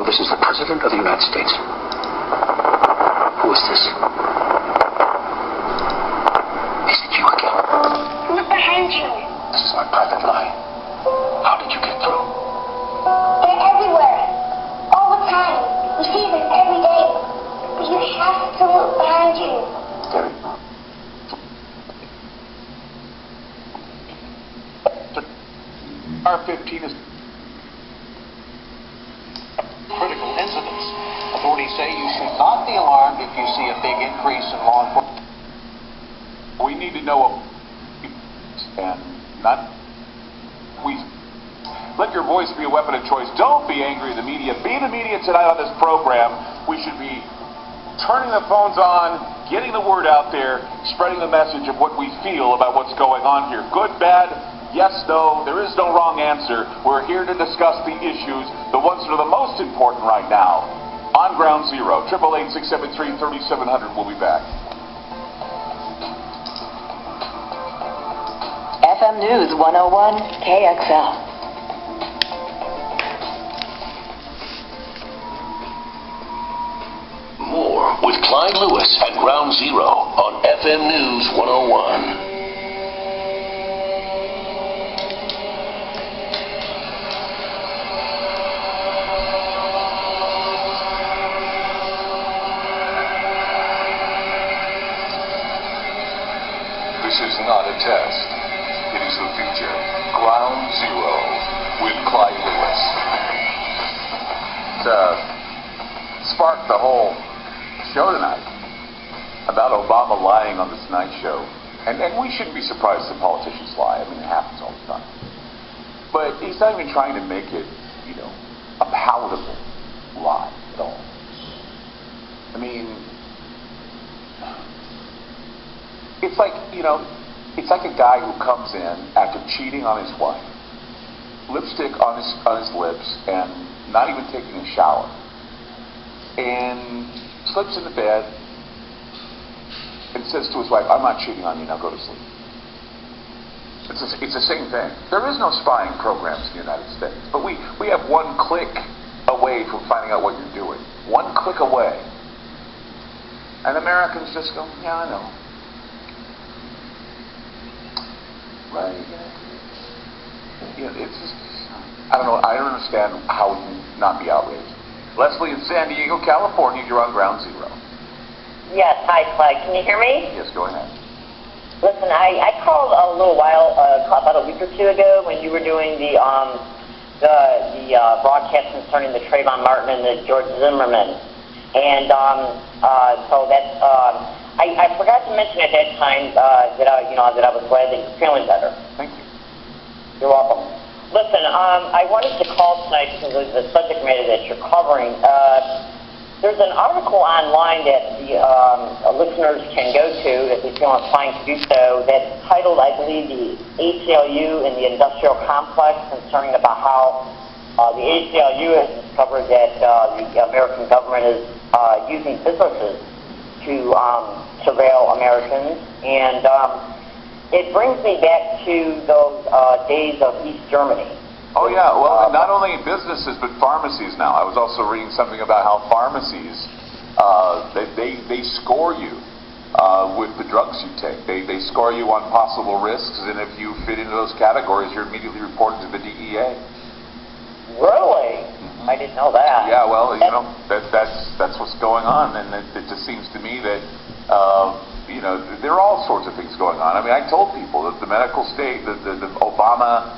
this is the President of the United States. Who is this? Is it you again? Look behind you. This is my private line. How did you get through? They're everywhere. All the time. We see them every day. But you have to look behind you. Gary. R-15 is critical incidents. Authorities say you should not be alarmed if you see a big increase in law enforcement. We need to know, and not we. Let your voice be a weapon of choice. Don't be angry at the media. Be the media tonight on this program. We should be turning the phones on, getting the word out there, spreading the message of what we feel about what's going on here. Good, bad, yes, no. There is no wrong answer. We're here to discuss the issues, the ones that are the most important right now. On Ground Zero, 888-673-3700. We'll be back. FM News 101 KXL. More with Clyde Lewis at Ground Zero on FM News 101. This is not a test. It is the future. Ground Zero with Clyde Lewis. Sparked the whole show tonight about Obama lying on the Tonight Show. And we shouldn't be surprised that politicians lie. I mean, it happens all the time. But he's not even trying to make it, a palatable lie at all. I mean, it's like, it's like a guy who comes in after cheating on his wife, lipstick on his lips, and not even taking a shower, and slips into bed and says to his wife, "I'm not cheating on you, now go to sleep." It's the same thing. There is no spying programs in the United States, but we have one click away from finding out what you're doing. One click away. And Americans just go, "Yeah, I know." Right? It's just, I don't know. I don't understand how we can not be outraged. Leslie in San Diego, California, you're on Ground Zero. Yes, hi, Clyde. Can you hear me? Yes, go ahead. Listen, I called a little while, about a week or two ago, when you were doing the broadcast concerning the Trayvon Martin and the George Zimmerman, and so that's I forgot to mention at that time that I was glad that you're feeling better. Thank you. You're welcome. Listen, I wanted to call tonight because of the subject matter that you're covering. There's an article online that the listeners can go to if they feel inclined to do so that's titled, I believe, the ACLU and the Industrial Complex, concerning about how the ACLU has discovered that the American government is using businesses to surveil Americans. And it brings me back to those days of East Germany. Oh, yeah. Well, not only businesses, but pharmacies now. I was also reading something about how pharmacies, they score you with the drugs you take. They score you on possible risks, and if you fit into those categories, you're immediately reported to the DEA. Really? Mm-hmm. I didn't know that. Yeah, well, that's what's going on, and it just seems to me that there are all sorts of things going on. I mean, I told people that the medical state, the Obama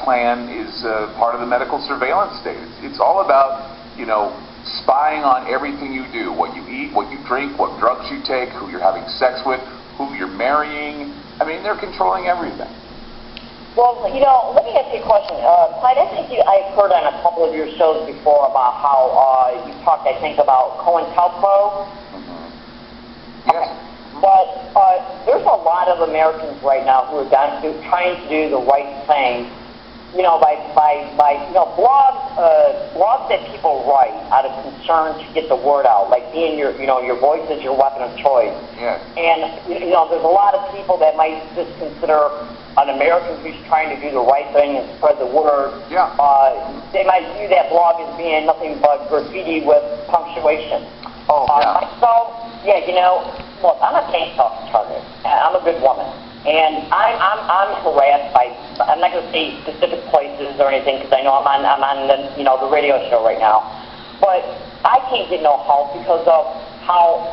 plan is part of the medical surveillance state. It's all about, spying on everything you do, what you eat, what you drink, what drugs you take, who you're having sex with, who you're marrying. I mean, they're controlling everything. Well, let me ask you a question. Clyde, I think I've heard on a couple of your shows before about how you talked, I think, about COINTELPRO. Mm-hmm. Yes. But there's a lot of Americans right now who are trying to do the right thing, by blogs that people write out of concern to get the word out, like being your voice is your weapon of choice. Yes. And, there's a lot of people that might just consider an American who's trying to do the right thing and spread the word. Yeah. They might view that blog as being nothing but graffiti with punctuation. Oh, yeah. Myself, look, I'm a tank top target. I'm a good woman. And I'm harassed by, I'm not going to say specific places or anything because I know I'm on the radio show right now. But I can't get no help because of how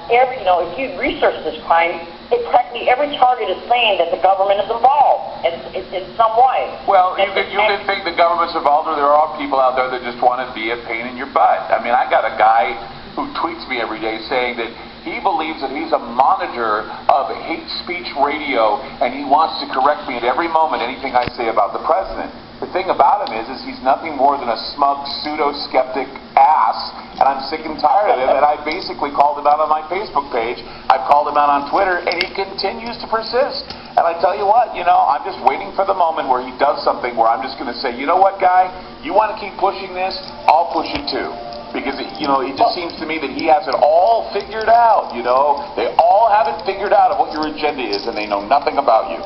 if you research this crime, practically every target is saying that the government is involved in some way. Well, you can think the government's involved, or there are people out there that just want to be a pain in your butt. I mean, I got a guy who tweets me every day saying that he believes that he's a monitor of hate speech radio, and he wants to correct me at every moment anything I say about the president. The thing about him is he's nothing more than a smug, pseudo-skeptic ass, and I'm sick and tired of him, and I basically called him out on my Facebook page. I've called him out on Twitter, and he continues to persist. And I tell you what, I'm just waiting for the moment where he does something where I'm just going to say, you know what, guy, you want to keep pushing this? I'll push it too. Because, it just seems to me that he has it all figured out, They all have it figured out of what your agenda is, and they know nothing about you.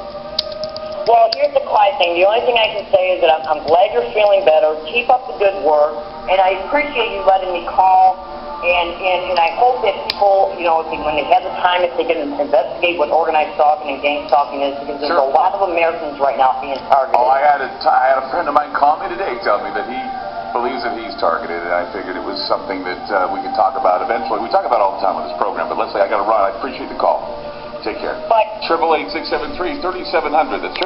Well, here's the quiet thing. The only thing I can say is that I'm glad you're feeling better. Keep up the good work, and I appreciate you letting me call. And I hope that people, when they have the time, if they can investigate what organized stalking and gang stalking is, because there's a lot of Americans right now being targeted. Oh, I had a friend of mine call me today, tell me that he believes that he's targeted, and I figured it was something that we can talk about eventually. We talk about it all the time on this program, but let's say I got to run. I appreciate the call. Take care. Bye. 888-673-3700. That's